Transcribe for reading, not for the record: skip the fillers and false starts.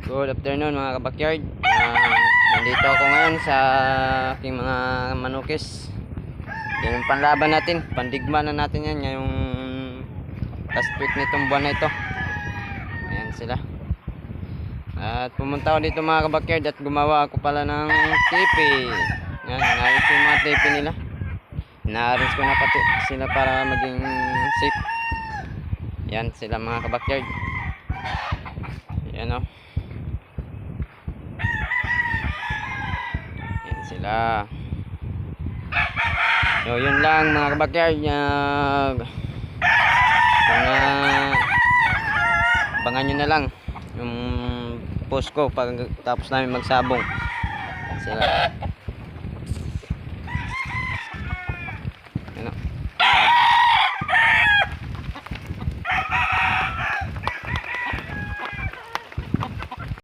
Good afternoon mga kabakyard. Nandito ako ngayon sa aking mga manukis. Yan yung panlaban natin, pandigma na natin yan, yung last week nitong buwan na ito. Ayan sila. At pumunta ako dito mga kabakyard at gumawa ako pala ng tipi. Yan, naayos yung mga tipi nila. Na-arrange ko na pati sila para maging safe. Yan sila mga kabakyard. Yan o. Yan sila. So yun lang mga kabakyard. Abangan nyo na lang yung post ko pag tapos namin magsabong. Yan sila.